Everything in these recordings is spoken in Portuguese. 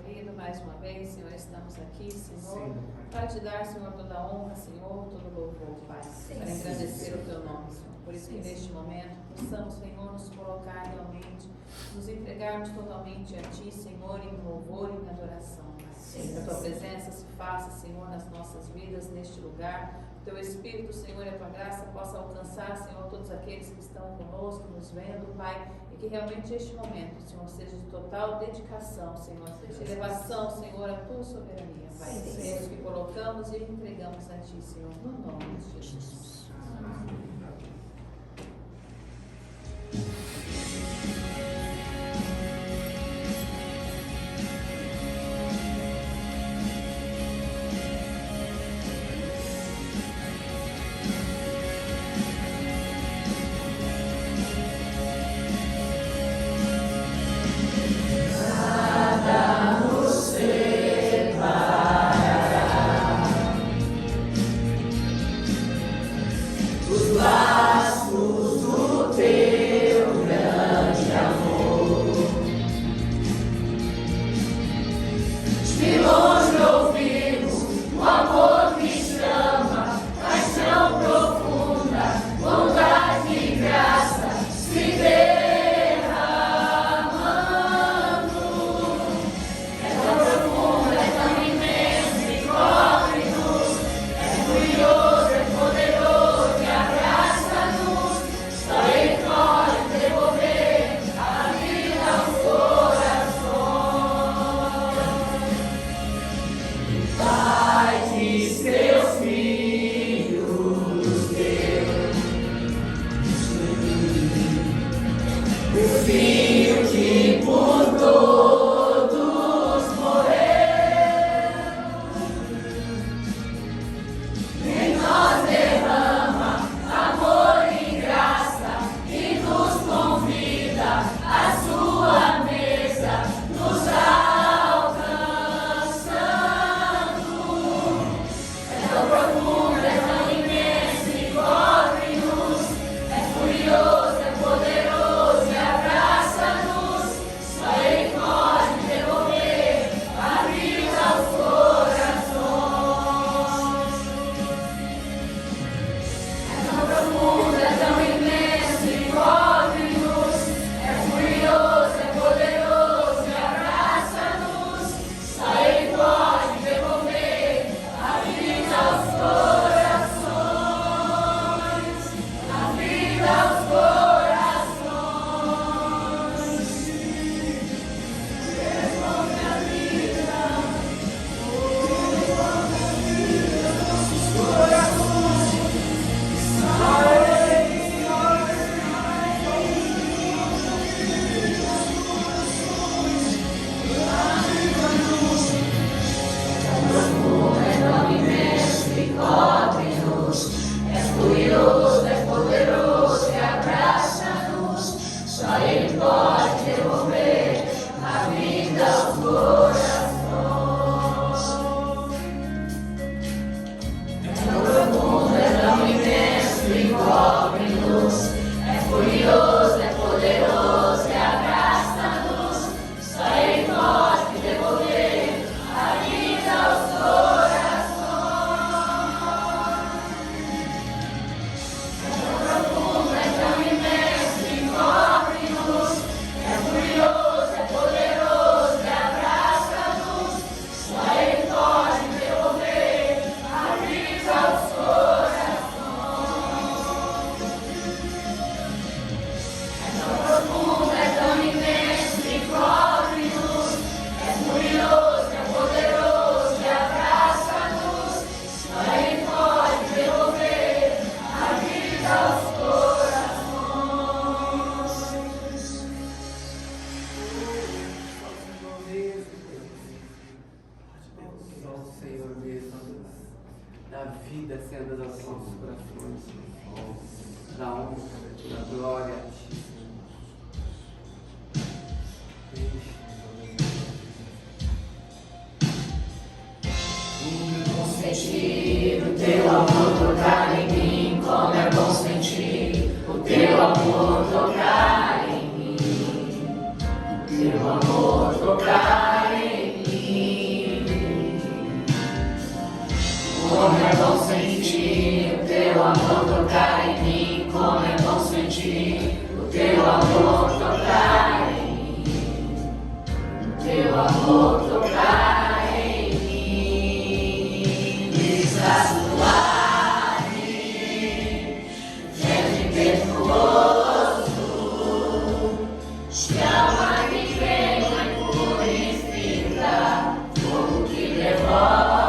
marido, mais uma vez, Senhor, estamos aqui, Senhor, para te dar, Senhor, toda a honra, Senhor, todo o louvor, Pai, para agradecer o teu nome, Senhor. Por isso que neste momento possamos, Senhor, nos colocar realmente, nos entregarmos totalmente a Ti, Senhor, em louvor e em adoração. Que a Tua presença se faça, Senhor, nas nossas vidas, neste lugar. O Teu Espírito, Senhor, e a Tua graça possa alcançar, Senhor, todos aqueles que estão conosco, nos vendo, Pai, e que realmente este momento, Senhor, seja de total dedicação, Senhor, de elevação, Senhor, à Tua soberania, Pai. É isso que colocamos e entregamos a Ti, Senhor, no nome de Jesus. Amém. Teu amor tocar em mim. Como é bom sentir o teu amor tocar em mim. Como é bom sentir o teu amor tocar em mim. O teu amor tocar em mim. Me saciar em mim. Vento impetuoso. Chama que queima e purifica. Fogo que devora.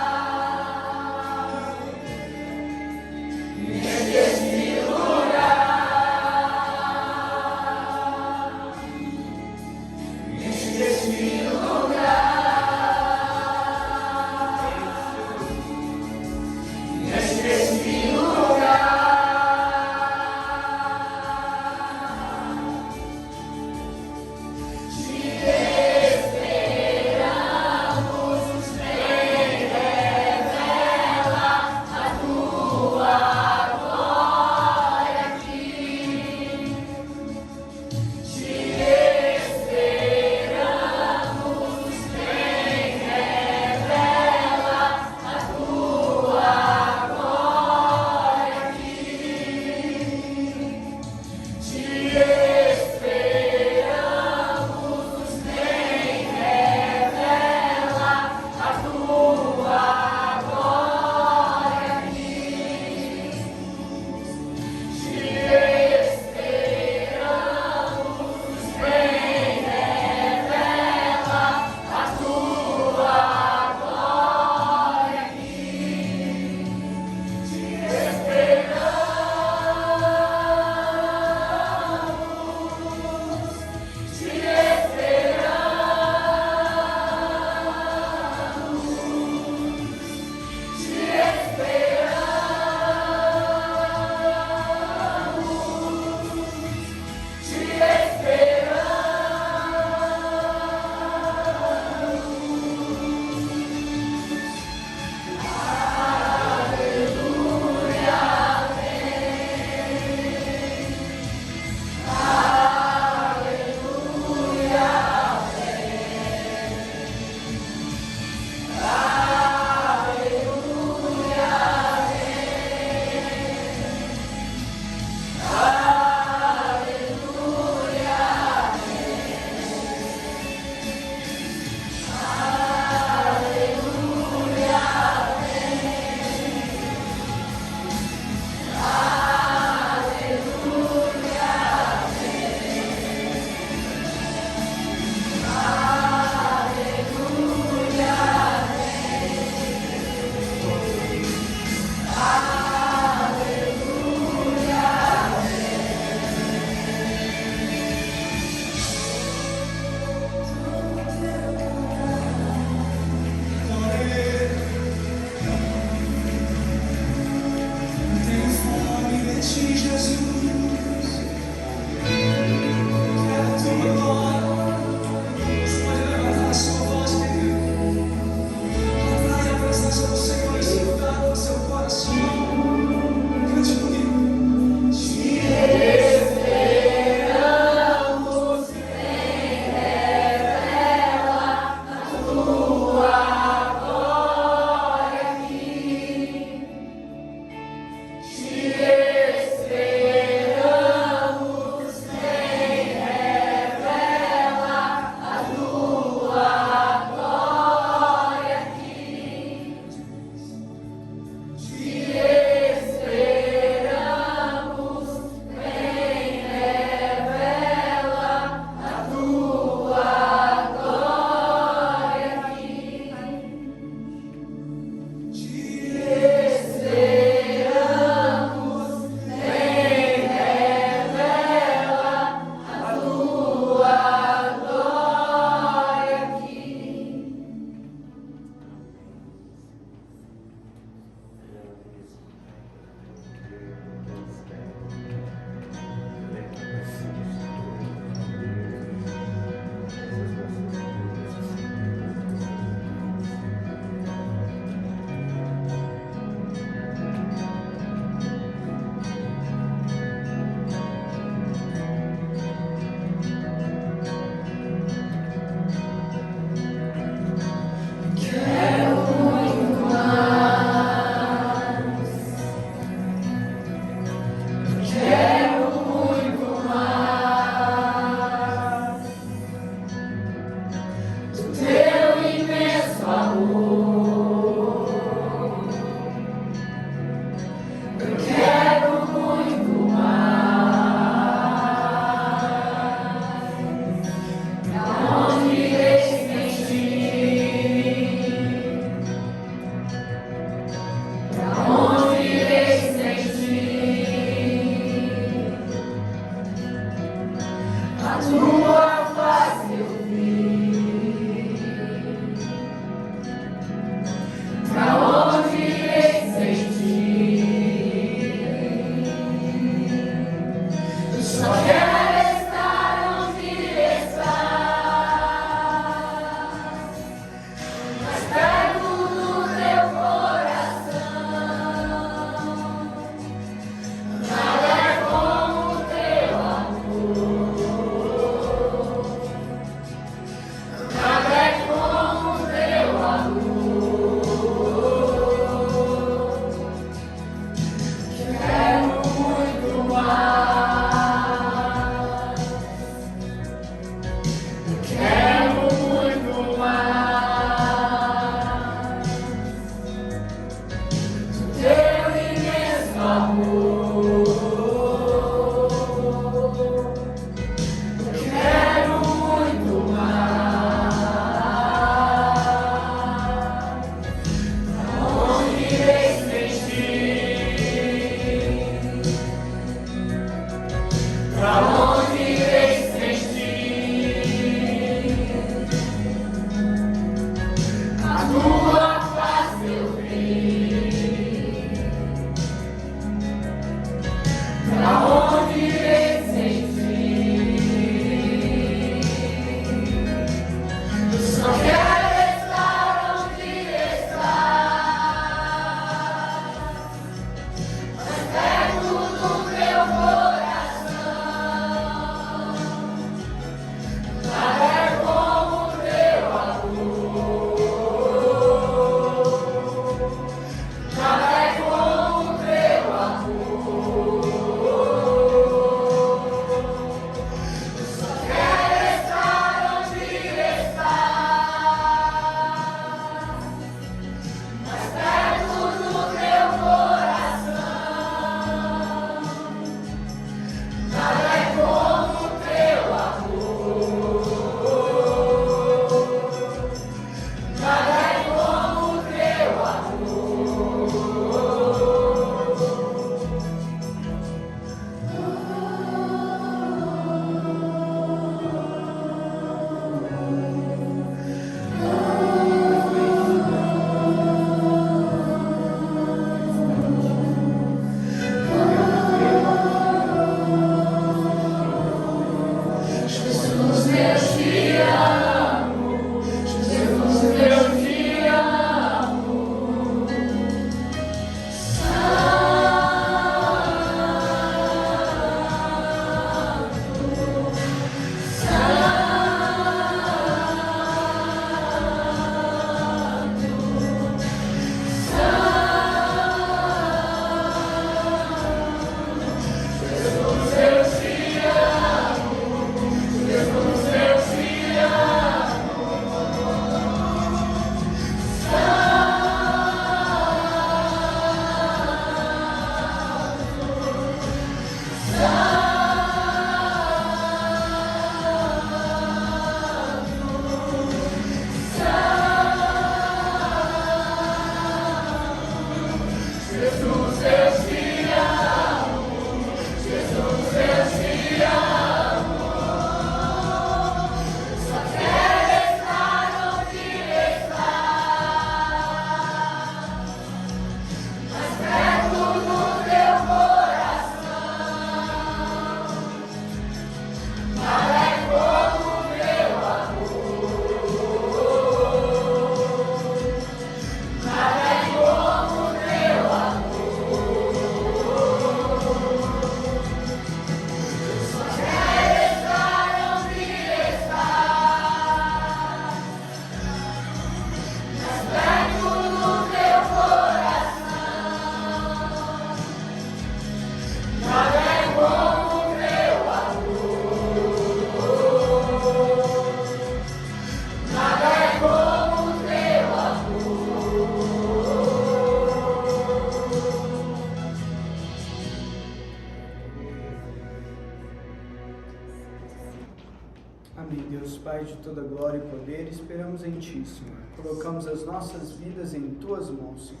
Amém, Deus Pai de toda glória e poder, esperamos em Ti, Senhor. Colocamos as nossas vidas em Tuas mãos, Senhor.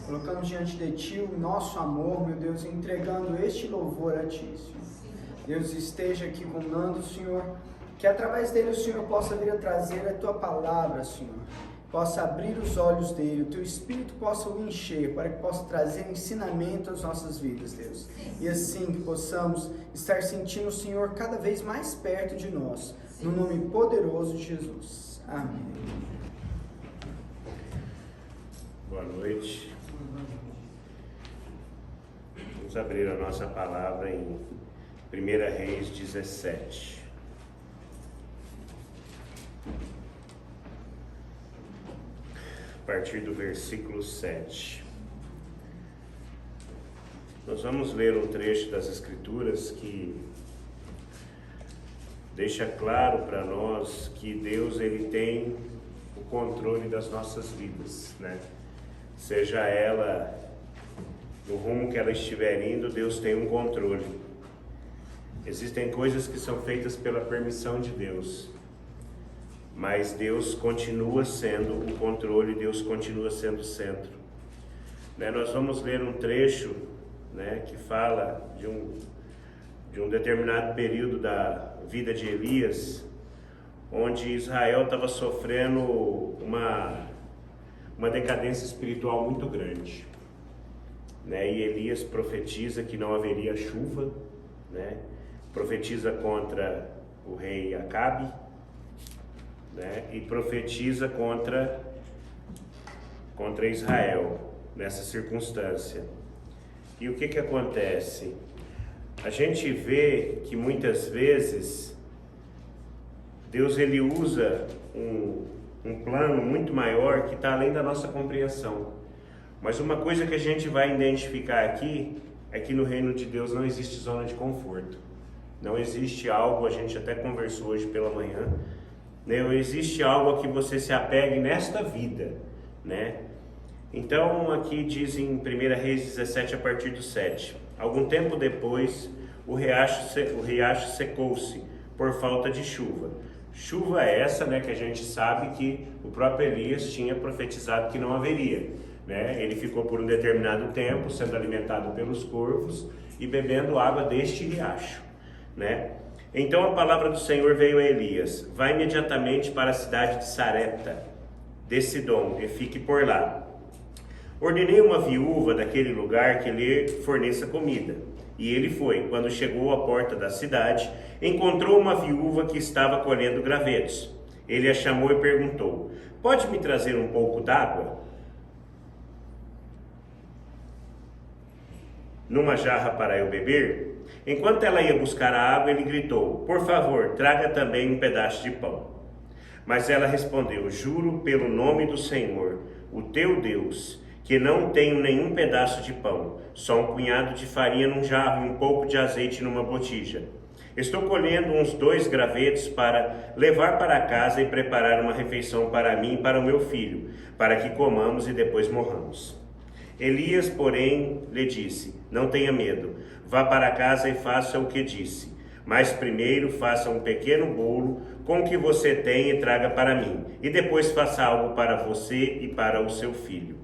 Colocamos diante de Ti o nosso amor, meu Deus, entregando este louvor a Ti, Senhor. Deus, esteja aqui com Nando, Senhor, que através dele o Senhor possa vir a trazer a Tua palavra, Senhor. Possa abrir os olhos dele, o Teu Espírito possa o encher, para que possa trazer ensinamento às nossas vidas, Deus. E assim que possamos estar sentindo o Senhor cada vez mais perto de nós, no nome poderoso de Jesus. Amém. Boa noite. Vamos abrir a nossa palavra em 1 Reis 17. A partir do versículo 7. Nós vamos ler um trecho das Escrituras que deixa claro para nós que Deus ele tem o controle das nossas vidas, né? Seja ela no rumo que ela estiver indo, Deus tem um controle. Existem coisas que são feitas pela permissão de Deus, mas Deus continua sendo o controle, Deus continua sendo o centro. Nós vamos ler um trecho, que fala de um determinado período da vida de Elias, onde Israel estava sofrendo uma decadência espiritual muito grande, né? E Elias profetiza que não haveria chuva, né? Profetiza contra o rei Acabe, né? E profetiza contra Israel nessa circunstância. E o que acontece? A gente vê que muitas vezes Deus ele usa um plano muito maior que está além da nossa compreensão. Mas uma coisa que a gente vai identificar aqui é que no reino de Deus não existe zona de conforto. Não existe algo, a gente até conversou hoje pela manhã, né? Não existe algo a que você se apegue nesta vida, né? Então aqui diz em 1 Reis 17 a partir do 7. Algum tempo depois o riacho secou-se por falta de chuva. Chuva essa, né, que a gente sabe que o próprio Elias tinha profetizado que não haveria, né? Ele ficou por um determinado tempo sendo alimentado pelos corvos e bebendo água deste riacho, né? Então a palavra do Senhor veio a Elias: vai imediatamente para a cidade de Sarepta de Sidom e fique por lá. Ordenei uma viúva daquele lugar que lhe forneça comida. E ele foi. Quando chegou à porta da cidade, encontrou uma viúva que estava colhendo gravetos. Ele a chamou e perguntou: pode me trazer um pouco d'água? Numa jarra para eu beber? Enquanto ela ia buscar a água, ele gritou: por favor, traga também um pedaço de pão. Mas ela respondeu: juro pelo nome do Senhor, o teu Deus, que não tenho nenhum pedaço de pão, só um punhado de farinha num jarro e um pouco de azeite numa botija. Estou colhendo uns 2 gravetos para levar para casa e preparar uma refeição para mim e para o meu filho, para que comamos e depois morramos. Elias, porém, lhe disse: não tenha medo, vá para casa e faça o que disse. Mas primeiro faça um pequeno bolo com o que você tem e traga para mim, e depois faça algo para você e para o seu filho.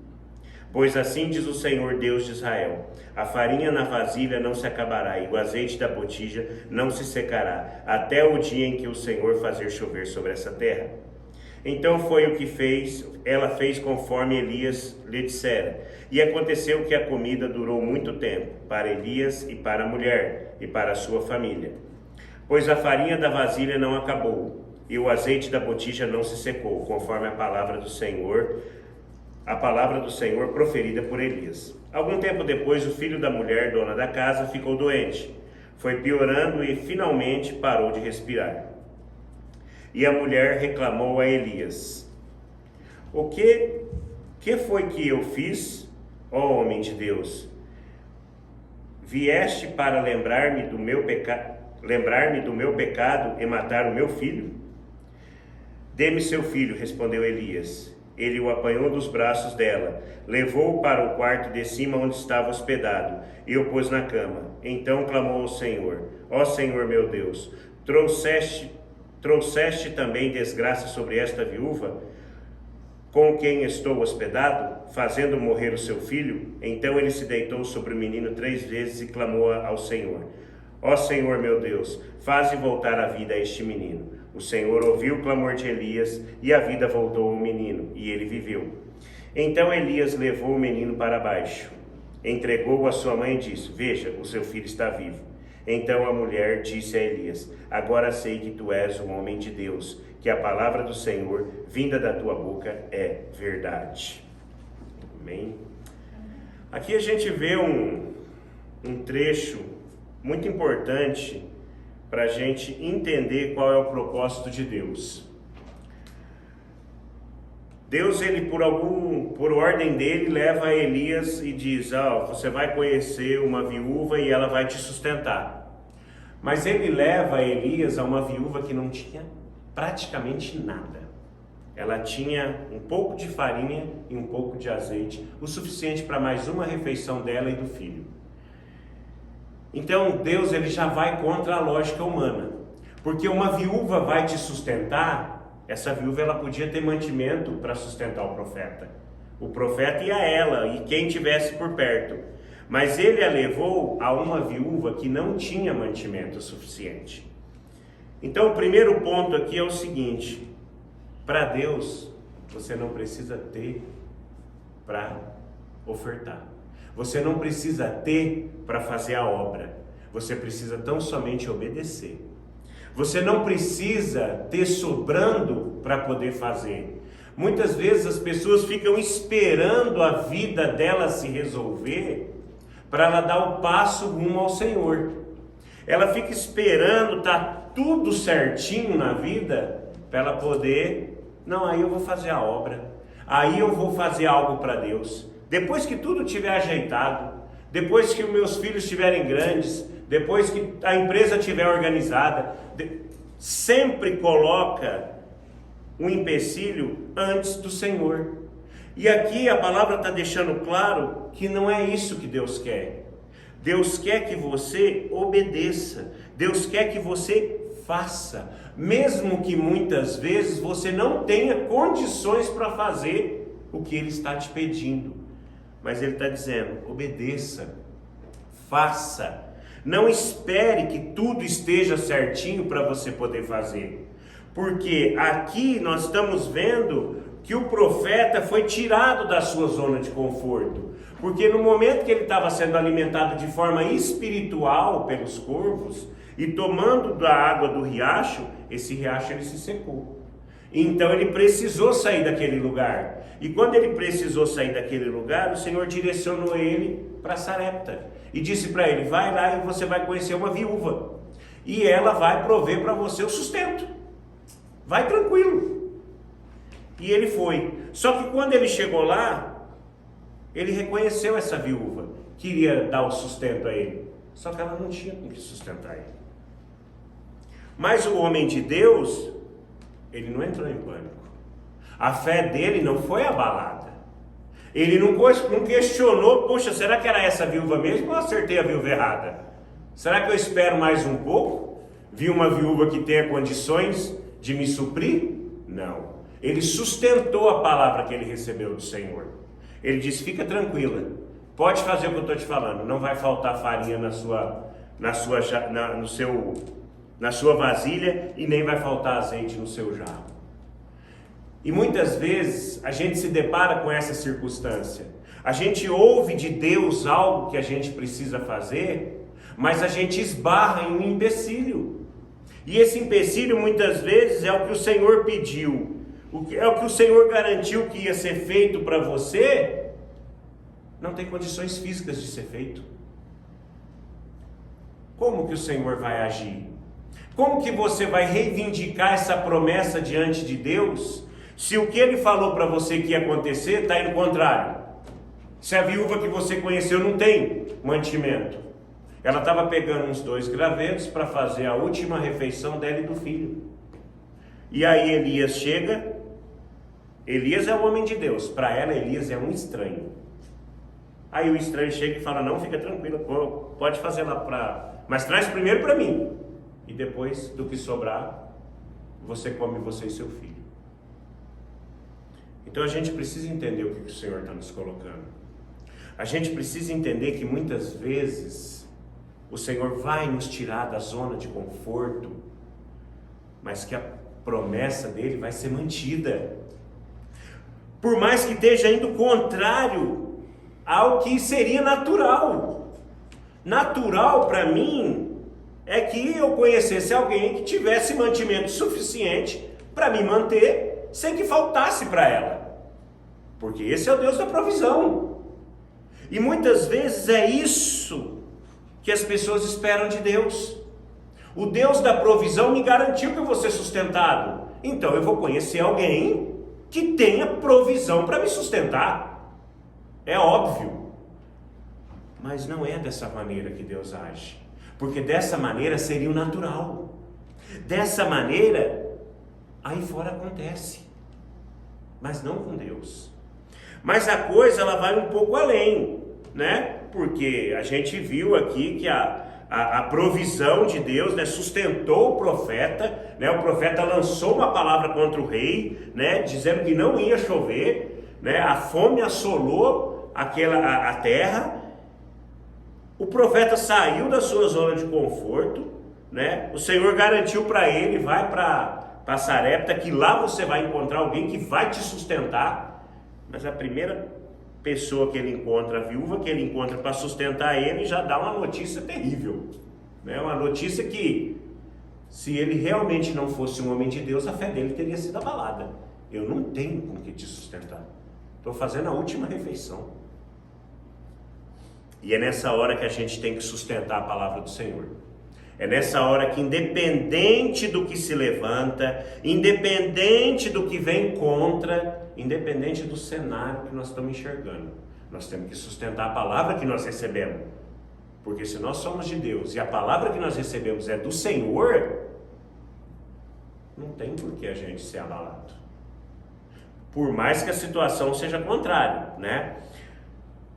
Pois assim diz o Senhor Deus de Israel: a farinha na vasilha não se acabará e o azeite da botija não se secará, até o dia em que o Senhor fazer chover sobre essa terra. Então foi o que ela fez conforme Elias lhe dissera. E aconteceu que a comida durou muito tempo, para Elias e para a mulher e para a sua família. Pois a farinha da vasilha não acabou, e o azeite da botija não se secou, conforme a palavra do Senhor proferida por Elias. Algum tempo depois, o filho da mulher, dona da casa, ficou doente. Foi piorando e finalmente parou de respirar. E a mulher reclamou a Elias: o que foi que eu fiz, ó homem de Deus? Vieste para lembrar-me do meu pecado e matar o meu filho? Dê-me seu filho, respondeu Elias. Ele o apanhou dos braços dela, levou-o para o quarto de cima onde estava hospedado e o pôs na cama. Então clamou ao Senhor: ó Senhor meu Deus, trouxeste também desgraça sobre esta viúva, com quem estou hospedado, fazendo morrer o seu filho? Então ele se deitou sobre o menino 3 vezes e clamou ao Senhor: ó Senhor meu Deus, faze voltar a vida a este menino. O Senhor ouviu o clamor de Elias e a vida voltou ao menino, e ele viveu. Então Elias levou o menino para baixo, entregou-o à sua mãe e disse: veja, o seu filho está vivo. Então a mulher disse a Elias: agora sei que tu és um homem de Deus, que a palavra do Senhor, vinda da tua boca, é verdade. Amém? Aqui a gente vê um trecho muito importante para a gente entender qual é o propósito de Deus. Deus, ele por ordem dele, leva a Elias e diz: você vai conhecer uma viúva e ela vai te sustentar. Mas ele leva Elias a uma viúva que não tinha praticamente nada. Ela tinha um pouco de farinha e um pouco de azeite, o suficiente para mais uma refeição dela e do filho. Então Deus, ele já vai contra a lógica humana, porque uma viúva vai te sustentar. Essa viúva, ela podia ter mantimento para sustentar o profeta e a ela e quem tivesse por perto, mas ele a levou a uma viúva que não tinha mantimento suficiente. Então o primeiro ponto aqui é o seguinte: para Deus você não precisa ter para ofertar. Você não precisa ter para fazer a obra. Você precisa tão somente obedecer. Você não precisa ter sobrando para poder fazer. Muitas vezes as pessoas ficam esperando a vida dela se resolver para ela dar o passo rumo ao Senhor. Ela fica esperando tá tudo certinho na vida para ela poder, não, aí eu vou fazer a obra, aí eu vou fazer algo para Deus. Depois que tudo estiver ajeitado, depois que os meus filhos estiverem grandes, depois que a empresa estiver organizada, sempre coloca um empecilho antes do Senhor. E aqui a palavra está deixando claro que não é isso que Deus quer. Deus quer que você obedeça. Deus quer que você faça, mesmo que muitas vezes você não tenha condições para fazer o que Ele está te pedindo. Mas Ele está dizendo, obedeça, faça. Não espere que tudo esteja certinho para você poder fazer. Porque aqui nós estamos vendo que o profeta foi tirado da sua zona de conforto. Porque no momento que ele estava sendo alimentado de forma espiritual pelos corvos e tomando da água do riacho, esse riacho ele se secou. Então ele precisou sair daquele lugar. E quando ele precisou sair daquele lugar, o Senhor direcionou ele para Sarepta. E disse para ele, vai lá e você vai conhecer uma viúva. E ela vai prover para você o sustento. Vai tranquilo. E ele foi. Só que quando ele chegou lá, ele reconheceu essa viúva. Queria dar o sustento a ele. Só que ela não tinha com que sustentar ele. Mas o homem de Deus, ele não entrou em pânico. A fé dele não foi abalada. Ele não questionou, poxa, será que era essa viúva mesmo ou eu acertei a viúva errada? Será que eu espero mais um pouco? Vi uma viúva que tenha condições de me suprir? Não. Ele sustentou a palavra que ele recebeu do Senhor. Ele disse, fica tranquila, pode fazer o que eu estou te falando, não vai faltar farinha na sua vasilha e nem vai faltar azeite no seu jarro. E muitas vezes a gente se depara com essa circunstância. A gente ouve de Deus algo que a gente precisa fazer, mas a gente esbarra em um empecilho. E esse empecilho muitas vezes é o que o Senhor pediu, é o que o Senhor garantiu que ia ser feito para você, não tem condições físicas de ser feito. Como que o Senhor vai agir? Como que você vai reivindicar essa promessa diante de Deus, se o que Ele falou para você que ia acontecer está indo contrário? Se a viúva que você conheceu não tem mantimento, ela estava pegando uns 2 gravetos para fazer a última refeição dela e do filho. E aí Elias chega. Elias é o homem de Deus, para ela Elias é um estranho. Aí o estranho chega e fala, não, fica tranquilo, pode fazer lá mas traz primeiro para mim, e depois do que sobrar, você come, você e seu filho. Então a gente precisa entender o que o Senhor está nos colocando. A gente precisa entender que muitas vezes o Senhor vai nos tirar da zona de conforto, mas que a promessa dele vai ser mantida. Por mais que esteja indo contrário ao que seria natural. Natural para mim é que eu conhecesse alguém que tivesse mantimento suficiente para me manter sem que faltasse para ela. Porque esse é o Deus da provisão. E muitas vezes é isso que as pessoas esperam de Deus. O Deus da provisão me garantiu que eu vou ser sustentado. Então eu vou conhecer alguém que tenha provisão para me sustentar. É óbvio. Mas não é dessa maneira que Deus age. Porque dessa maneira seria o natural. Dessa maneira, aí fora acontece. Mas não com Deus. Mas a coisa ela vai um pouco além, né? Porque a gente viu aqui que a provisão de Deus, né, sustentou o profeta, né? O profeta lançou uma palavra contra o rei, né, dizendo que não ia chover, né? A fome assolou a terra. O profeta saiu da sua zona de conforto, né? O Senhor garantiu para ele, vai para Sarepta, que lá você vai encontrar alguém que vai te sustentar. Mas a primeira pessoa que ele encontra, a viúva que ele encontra para sustentar ele, já dá uma notícia terrível, né? Uma notícia que, se ele realmente não fosse um homem de Deus, a fé dele teria sido abalada. Eu não tenho com que te sustentar, estou fazendo a última refeição. E é nessa hora que a gente tem que sustentar a palavra do Senhor. É nessa hora que, independente do que se levanta, independente do que vem contra, independente do cenário que nós estamos enxergando, nós temos que sustentar a palavra que nós recebemos. Porque se nós somos de Deus e a palavra que nós recebemos é do Senhor, não tem por que a gente ser abalado. Por mais que a situação seja contrária, né?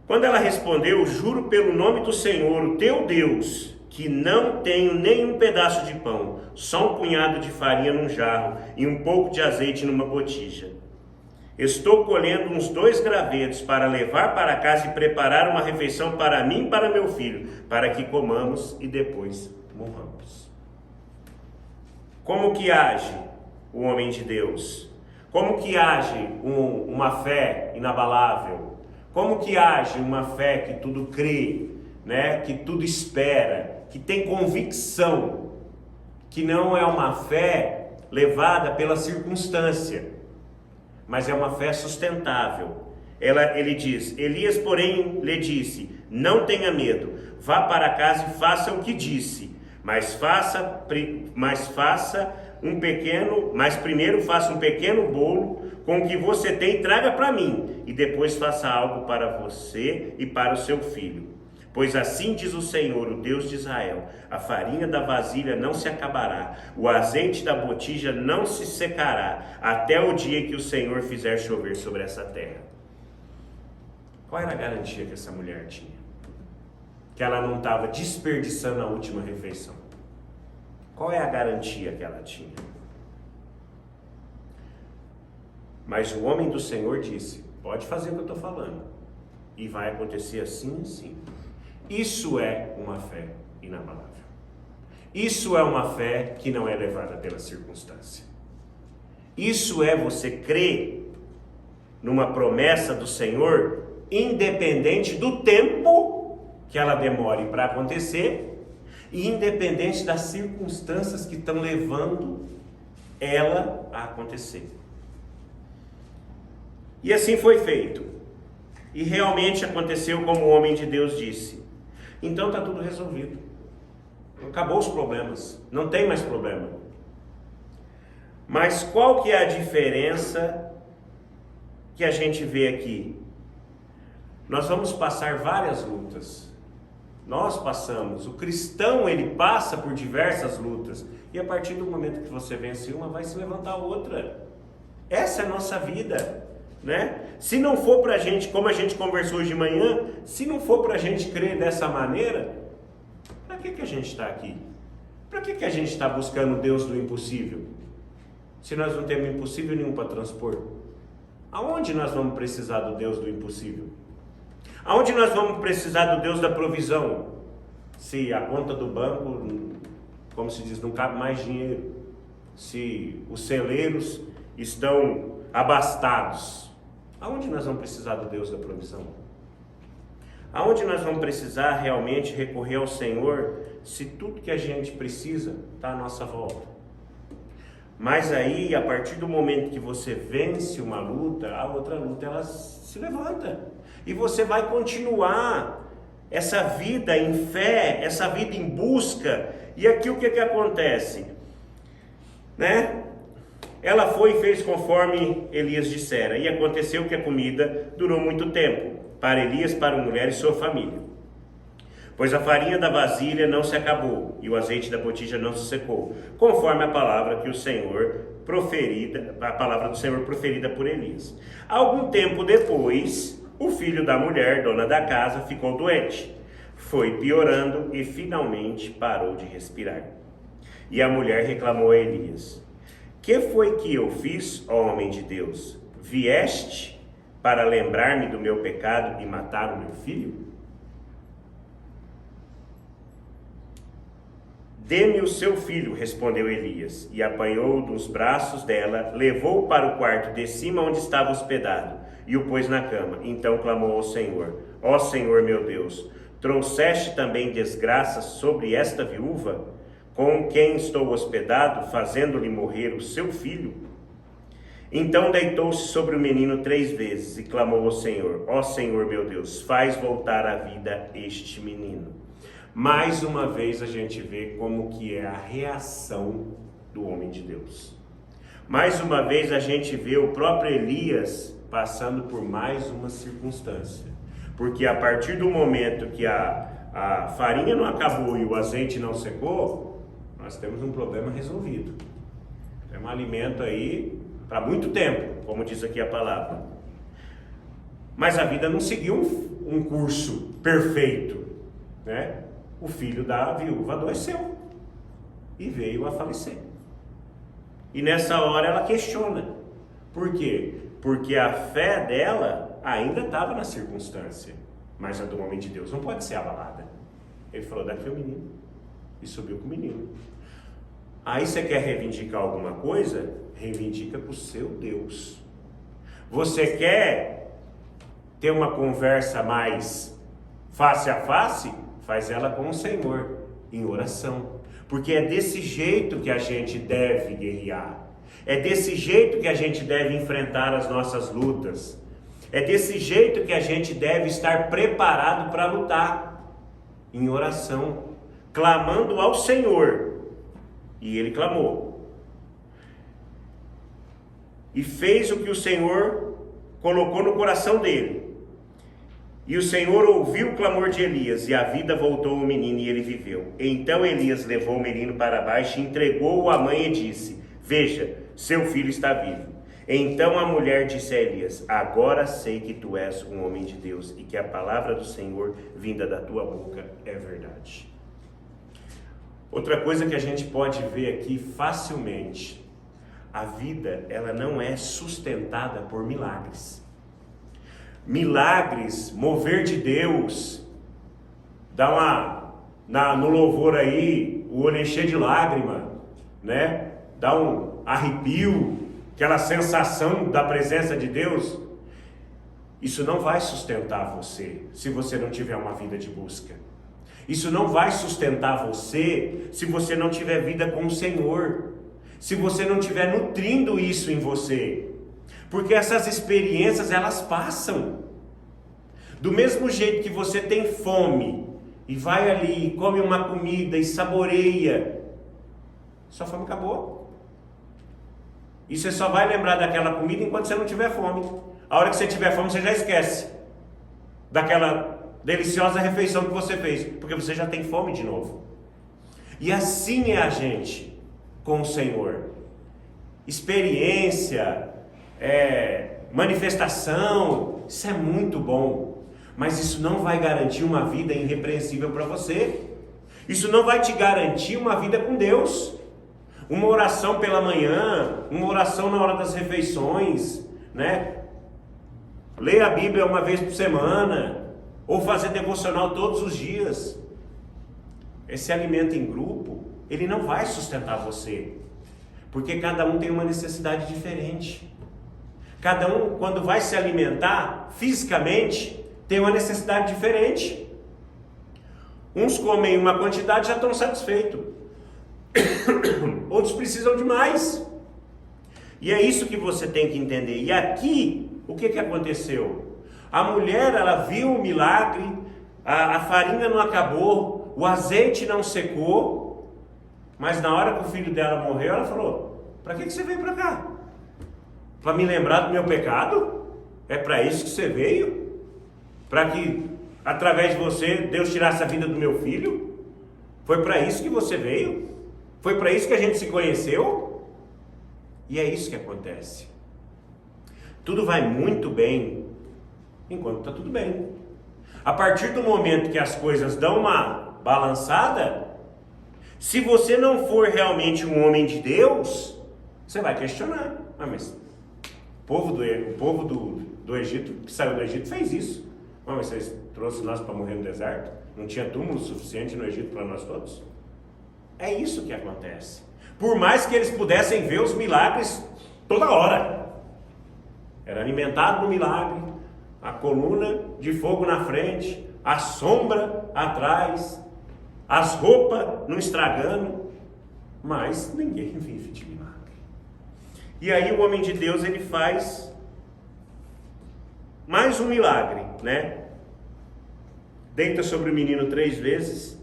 Quando ela respondeu: juro pelo nome do Senhor, o teu Deus, que não tenho nenhum pedaço de pão, só um punhado de farinha num jarro e um pouco de azeite numa botija. Estou colhendo uns 2 gravetos para levar para casa e preparar uma refeição para mim e para meu filho, para que comamos e depois morramos. Como que age o homem de Deus? Como que age uma fé inabalável? Como que age uma fé que tudo crê, né? Que tudo espera, que tem convicção, que não é uma fé levada pela circunstância, mas é uma fé sustentável. Ele diz: Elias, porém, lhe disse: não tenha medo, vá para casa e faça o que disse, mas primeiro faça um pequeno bolo com o que você tem e traga para mim, e depois faça algo para você e para o seu filho. Pois assim diz o Senhor, o Deus de Israel: a farinha da vasilha não se acabará, o azeite da botija não se secará, até o dia que o Senhor fizer chover sobre essa terra. Qual era a garantia que essa mulher tinha? Que ela não estava desperdiçando a última refeição. Qual é a garantia que ela tinha? Mas o homem do Senhor disse: pode fazer o que eu estou falando, e vai acontecer assim e assim. Isso é uma fé inabalável. Isso é uma fé que não é levada pela circunstância. Isso é você crer numa promessa do Senhor, independente do tempo que ela demore para acontecer, e independente das circunstâncias que estão levando ela a acontecer. E assim foi feito. E realmente aconteceu como o homem de Deus disse. Então está tudo resolvido. Acabou os problemas. Não tem mais problema. Mas qual que é a diferença que a gente vê aqui? Nós vamos passar várias lutas. Nós passamos. O cristão, ele passa por diversas lutas. E a partir do momento que você vence uma, vai se levantar outra. Essa é a nossa vida, né? Se não for para a gente, como a gente conversou hoje de manhã, se não for para a gente crer dessa maneira, para que a gente está aqui? Para que a gente está buscando o Deus do impossível? Se nós não temos impossível nenhum para transpor, aonde nós vamos precisar do Deus do impossível? Aonde nós vamos precisar do Deus da provisão? Se a conta do banco, como se diz, não cabe mais dinheiro, se os celeiros estão abastados, aonde nós vamos precisar do Deus da provisão? Aonde nós vamos precisar realmente recorrer ao Senhor, se tudo que a gente precisa está à nossa volta? Mas aí, a partir do momento que você vence uma luta, a outra luta ela se levanta, e você vai continuar essa vida em fé, essa vida em busca. E aqui o que acontece, né? Ela foi e fez conforme Elias dissera, e aconteceu que a comida durou muito tempo, para Elias, para a mulher e sua família. Pois a farinha da vasilha não se acabou, e o azeite da botija não se secou, conforme a palavra do Senhor proferida por Elias. Algum tempo depois, o filho da mulher, dona da casa, ficou doente. Foi piorando e finalmente parou de respirar. E a mulher reclamou a Elias: que foi que eu fiz, ó homem de Deus? Vieste para lembrar-me do meu pecado e matar o meu filho? Dê-me o seu filho, respondeu Elias, e apanhou-o dos braços dela, levou-o para o quarto de cima onde estava hospedado, e o pôs na cama. Então clamou ao Senhor: ó Senhor meu Deus, trouxeste também desgraça sobre esta viúva, com quem estou hospedado, fazendo-lhe morrer o seu filho? Então deitou-se sobre o menino 3 vezes e clamou ao Senhor: ó Senhor meu Deus, faz voltar à vida este menino. Mais uma vez a gente vê como que é a reação do homem de Deus. Mais uma vez a gente vê o próprio Elias passando por mais uma circunstância. Porque a partir do momento que a farinha não acabou e o azeite não secou, nós temos um problema resolvido. Tem um alimento aí para muito tempo, como diz aqui a palavra. Mas a vida não seguiu um curso perfeito, né? O filho da viúva adoeceu e veio a falecer. E nessa hora ela questiona. Por quê? Porque a fé dela ainda estava na circunstância, mas a do homem de Deus não pode ser abalada. Ele falou: daqui é o menino, e subiu com o menino. Aí você quer reivindicar alguma coisa? Reivindica com o seu Deus. Você quer ter uma conversa mais face a face? Faz ela com o Senhor, em oração. Porque é desse jeito que a gente deve guerrear. É desse jeito que a gente deve enfrentar as nossas lutas. É desse jeito que a gente deve estar preparado para lutar. Em oração, clamando ao Senhor. E ele clamou. E fez o que o Senhor colocou no coração dele. E o Senhor ouviu o clamor de Elias, e a vida voltou ao menino, e ele viveu. Então Elias levou o menino para baixo, entregou-o à mãe e disse: veja, seu filho está vivo. Então a mulher disse a Elias: agora sei que tu és um homem de Deus, e que a palavra do Senhor, vinda da tua boca, é verdade. Outra coisa que a gente pode ver aqui facilmente: a vida, ela não é sustentada por milagres. Milagres, mover de Deus, dá no louvor aí, o olho encher de lágrima, né? Dá um arrepio, aquela sensação da presença de Deus. Isso não vai sustentar você, se você não tiver uma vida de busca. Isso não vai sustentar você, se você não tiver vida com o Senhor. Se você não estiver nutrindo isso em você. Porque essas experiências, elas passam. Do mesmo jeito que você tem fome e vai ali, come uma comida e saboreia, sua fome acabou. E você só vai lembrar daquela comida enquanto você não tiver fome. A hora que você tiver fome, você já esquece daquela deliciosa refeição que você fez, porque você já tem fome de novo. E assim é a gente com o Senhor. Experiência, manifestação, isso é muito bom, mas isso não vai garantir uma vida irrepreensível para você. Isso não vai te garantir uma vida com Deus. Uma oração pela manhã, uma oração na hora das refeições, né? Ler a Bíblia uma vez por semana, ou fazer devocional todos os dias. Esse alimento em grupo, ele não vai sustentar você, porque cada um tem uma necessidade diferente. Cada um, quando vai se alimentar fisicamente, tem uma necessidade diferente. Uns comem uma quantidade e já estão satisfeitos. Outros precisam de mais. E é isso que você tem que entender. E aqui, o que aconteceu? A mulher, ela viu o milagre, a farinha não acabou, o azeite não secou, mas na hora que o filho dela morreu, ela falou: para que você veio para cá? Para me lembrar do meu pecado? É para isso que você veio? Para que, através de você, Deus tirasse a vida do meu filho? Foi para isso que você veio? Foi para isso que a gente se conheceu? E é isso que acontece. Tudo vai muito bem enquanto está tudo bem. A partir do momento que as coisas dão uma balançada, se você não for realmente um homem de Deus, você vai questionar. Mas o povo do Egito, que saiu do Egito, fez isso. Mas vocês trouxeram nós para morrer no deserto? Não tinha túmulo suficiente no Egito para nós todos? É isso que acontece. Por mais que eles pudessem ver os milagres toda hora. Era alimentado no milagre, a coluna de fogo na frente, a sombra atrás, as roupas não estragando, mas ninguém vive de milagre. E aí o homem de Deus, ele faz mais um milagre, né? Deita sobre o menino 3 vezes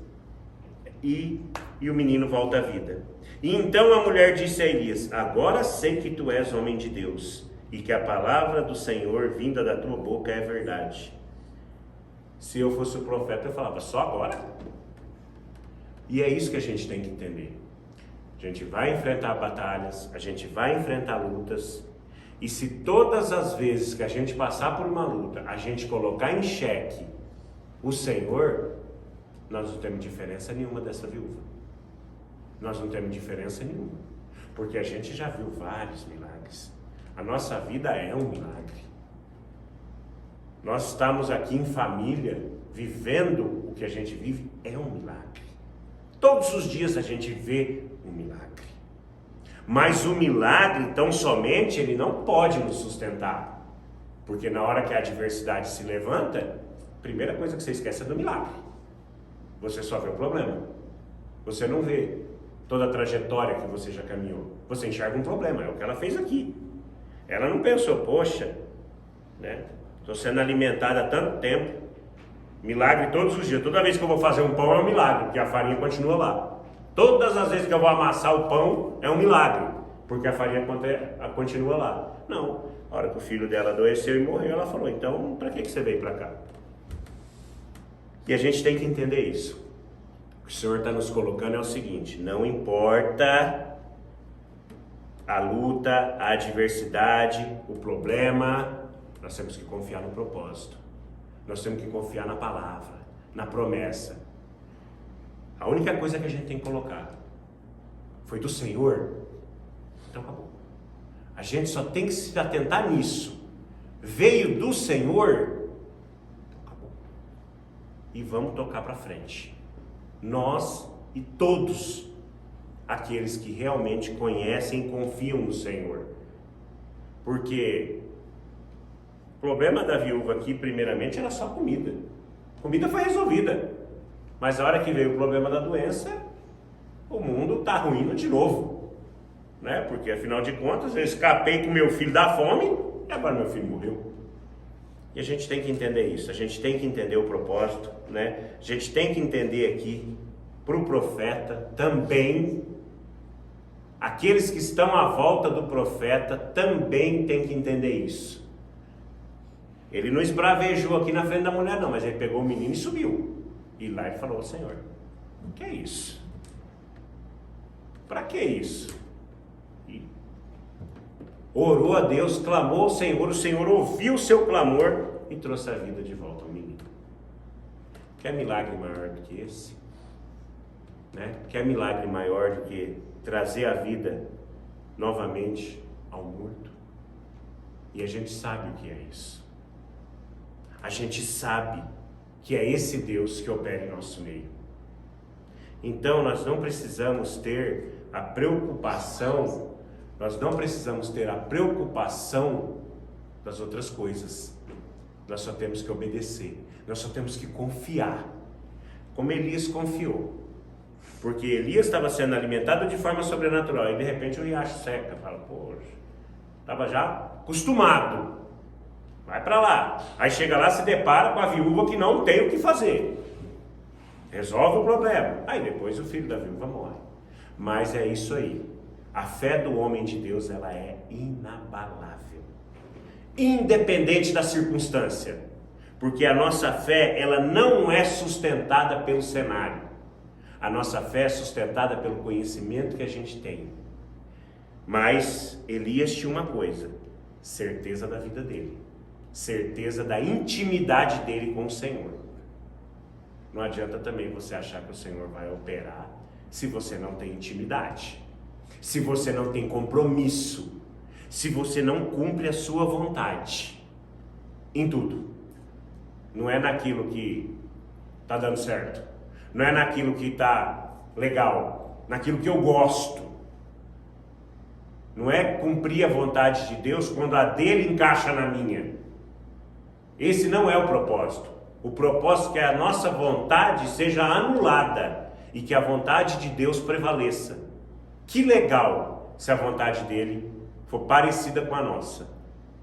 e o menino volta à vida. E então a mulher disse a Elias: agora sei que tu és homem de Deus e que a palavra do Senhor vinda da tua boca é verdade. Se eu fosse o profeta, eu falava: só agora? E é isso que a gente tem que entender. A gente vai enfrentar batalhas, a gente vai enfrentar lutas, e se todas as vezes que a gente passar por uma luta, a gente colocar em xeque o Senhor, nós não temos diferença nenhuma dessa viúva. Nós não temos diferença nenhuma, porque a gente já viu vários milagres. A nossa vida é um milagre. Nós estamos aqui em família, vivendo o que a gente vive, é um milagre. Todos os dias a gente vê um milagre. Mas o milagre, tão somente, ele não pode nos sustentar. Porque na hora que a adversidade se levanta, a primeira coisa que você esquece é do milagre. Você só vê o problema. Você não vê toda a trajetória que você já caminhou. Você enxerga um problema, é o que ela fez aqui. Ela não pensou: poxa, né? Estou sendo alimentada há tanto tempo. Milagre todos os dias. Toda vez que eu vou fazer um pão é um milagre, porque a farinha continua lá. Todas as vezes que eu vou amassar o pão é um milagre, porque a farinha continua lá. Não. A hora que o filho dela adoeceu e morreu, ela falou: então, para que você veio para cá? E a gente tem que entender isso. O que o Senhor está nos colocando é o seguinte: não importa a luta, a adversidade, o problema, nós temos que confiar no propósito. Nós temos que confiar na palavra, na promessa. A única coisa que a gente tem que colocar foi do Senhor, então acabou. A gente só tem que se atentar nisso. Veio do Senhor, então acabou. E vamos tocar para frente. Nós e todos aqueles que realmente conhecem e confiam no Senhor. Porque o problema da viúva aqui, primeiramente, era só comida. Comida foi resolvida. Mas a hora que veio o problema da doença, o mundo está ruindo de novo. Né? Porque, afinal de contas, eu escapei com meu filho da fome e agora meu filho morreu. E a gente tem que entender isso. A gente tem que entender o propósito. Né? A gente tem que entender aqui, para o profeta também, aqueles que estão à volta do profeta também têm que entender isso. Ele não esbravejou aqui na frente da mulher não, mas ele pegou o menino e subiu. E lá ele falou: Senhor, o que é isso? Para que isso? E orou a Deus, clamou ao Senhor, o Senhor ouviu o seu clamor e trouxe a vida de volta ao menino. Quer milagre maior do que esse? Né? Quer milagre maior do que trazer a vida novamente ao morto? E a gente sabe o que é isso. A gente sabe que é esse Deus que opera em nosso meio. Então nós não precisamos ter a preocupação, das outras coisas. Nós só temos que obedecer, nós só temos que confiar, como Elias confiou. Porque Elias estava sendo alimentado de forma sobrenatural e de repente o riacho seca. Fala: poxa, estava já acostumado. Vai para lá. Aí chega lá, se depara com a viúva que não tem o que fazer. Resolve o problema. Aí depois o filho da viúva morre. Mas é isso aí. A fé do homem de Deus, ela é inabalável. Independente da circunstância. Porque a nossa fé, ela não é sustentada pelo cenário. A nossa fé é sustentada pelo conhecimento que a gente tem. Mas Elias tinha uma coisa: certeza da vida dele. Certeza da intimidade dele com o Senhor. Não adianta também você achar que o Senhor vai operar se você não tem intimidade, se você não tem compromisso, se você não cumpre a sua vontade em tudo. Não é naquilo que está dando certo, não é naquilo que está legal, naquilo que eu gosto. Não é cumprir a vontade de Deus quando a dele encaixa na minha. Esse não é o propósito. O propósito é que a nossa vontade seja anulada e que a vontade de Deus prevaleça. Que legal se a vontade dele for parecida com a nossa.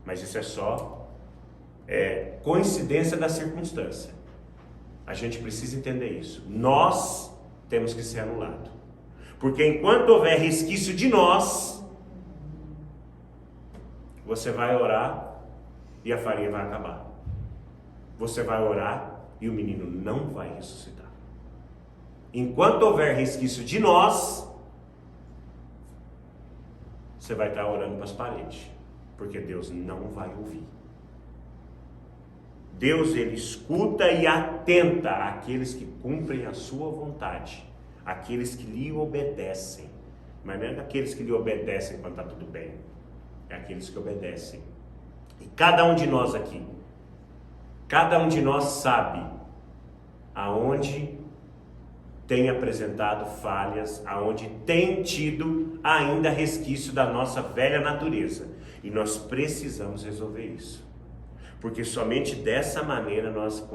Mas isso é só coincidência da circunstância. A gente precisa entender isso. Nós temos que ser anulados. Porque enquanto houver resquício de nós, você vai orar e a farinha vai acabar. Você vai orar e o menino não vai ressuscitar. Enquanto houver resquício de nós, você vai estar orando para as paredes, porque Deus não vai ouvir. Deus, ele escuta e atenta àqueles que cumprem a sua vontade, àqueles que lhe obedecem. Mas não é daqueles que lhe obedecem quando está tudo bem, é aqueles que obedecem. E cada um de nós aqui, cada um de nós sabe aonde tem apresentado falhas, aonde tem tido ainda resquício da nossa velha natureza. E nós precisamos resolver isso. Porque somente dessa maneira nós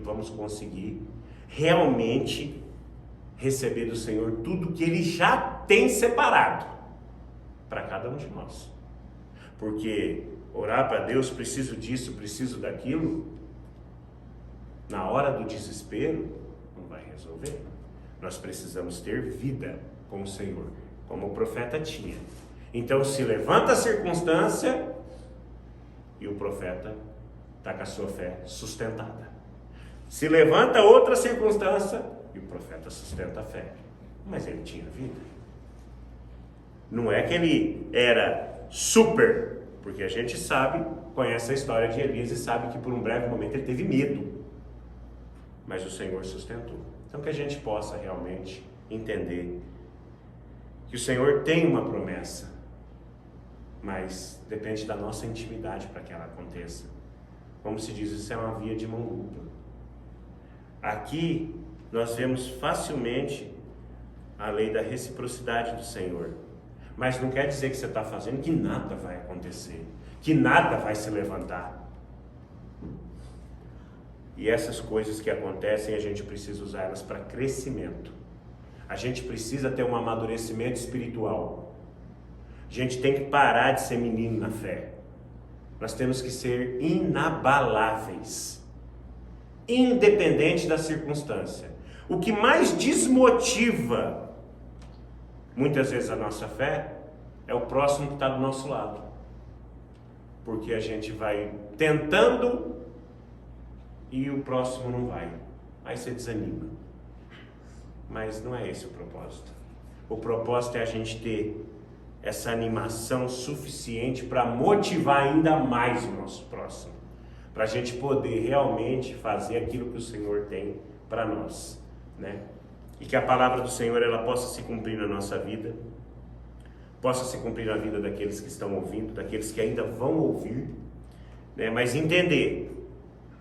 vamos conseguir realmente receber do Senhor tudo que Ele já tem separado para cada um de nós. Porque orar para Deus, preciso disso, preciso daquilo, na hora do desespero, não vai resolver. Nós precisamos ter vida com o Senhor, como o profeta tinha. Então se levanta a circunstância e o profeta está com a sua fé sustentada. Se levanta outra circunstância e o profeta sustenta a fé. Mas ele tinha vida. Não é que ele era super, porque a gente sabe, conhece a história de Elias e sabe que por um breve momento ele teve medo. Mas o Senhor sustentou. Então que a gente possa realmente entender que o Senhor tem uma promessa, mas depende da nossa intimidade para que ela aconteça. Como se diz, isso é uma via de mão dupla. Aqui nós vemos facilmente a lei da reciprocidade do Senhor. Mas não quer dizer que você está fazendo que nada vai acontecer, que nada vai se levantar. E essas coisas que acontecem, a gente precisa usá-las para crescimento. A gente precisa ter um amadurecimento espiritual. A gente tem que parar de ser menino na fé. Nós temos que ser inabaláveis, independente da circunstância. O que mais desmotiva muitas vezes a nossa fé é o próximo que está do nosso lado. Porque a gente vai tentando e o próximo não vai. Aí você desanima. Mas não é esse o propósito. O propósito é a gente ter essa animação suficiente para motivar ainda mais o nosso próximo. Para a gente poder realmente fazer aquilo que o Senhor tem para nós, né? E que a palavra do Senhor ela possa se cumprir na nossa vida, possa se cumprir na vida daqueles que estão ouvindo, daqueles que ainda vão ouvir, né? Mas entender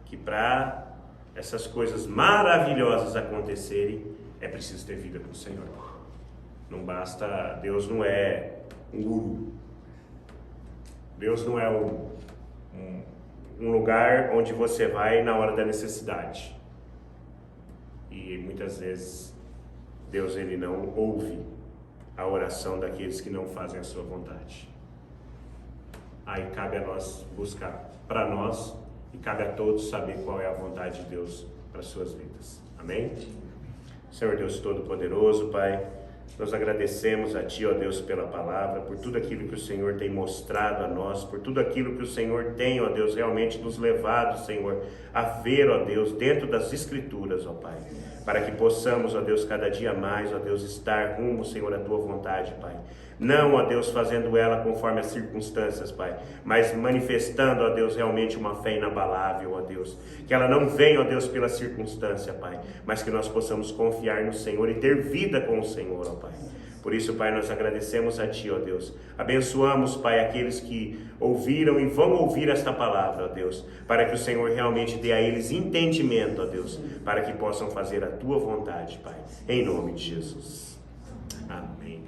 que para essas coisas maravilhosas acontecerem, é preciso ter vida com o Senhor. Não basta, Deus não é um guru. Deus não é um lugar onde você vai na hora da necessidade. E muitas vezes Deus ele não ouve a oração daqueles que não fazem a sua vontade. Aí cabe a nós buscar para nós e cabe a todos saber qual é a vontade de Deus para as suas vidas. Amém? Senhor Deus Todo-Poderoso, Pai, nós agradecemos a Ti, ó Deus, pela palavra, por tudo aquilo que o Senhor tem mostrado a nós, por tudo aquilo que o Senhor tem, ó Deus, realmente nos levado, Senhor, a ver, ó Deus, dentro das Escrituras, ó Pai, para que possamos, ó Deus, cada dia mais, ó Deus, estar rumo, Senhor, à Tua vontade, Pai. Não, ó Deus, fazendo ela conforme as circunstâncias, Pai, mas manifestando, ó Deus, realmente uma fé inabalável, ó Deus. Que ela não venha, ó Deus, pela circunstância, Pai, mas que nós possamos confiar no Senhor e ter vida com o Senhor, ó Pai. Por isso, Pai, nós agradecemos a Ti, ó Deus. Abençoamos, Pai, aqueles que ouviram e vão ouvir esta palavra, ó Deus, para que o Senhor realmente dê a eles entendimento, ó Deus, para que possam fazer a Tua vontade, Pai. Em nome de Jesus. Amém.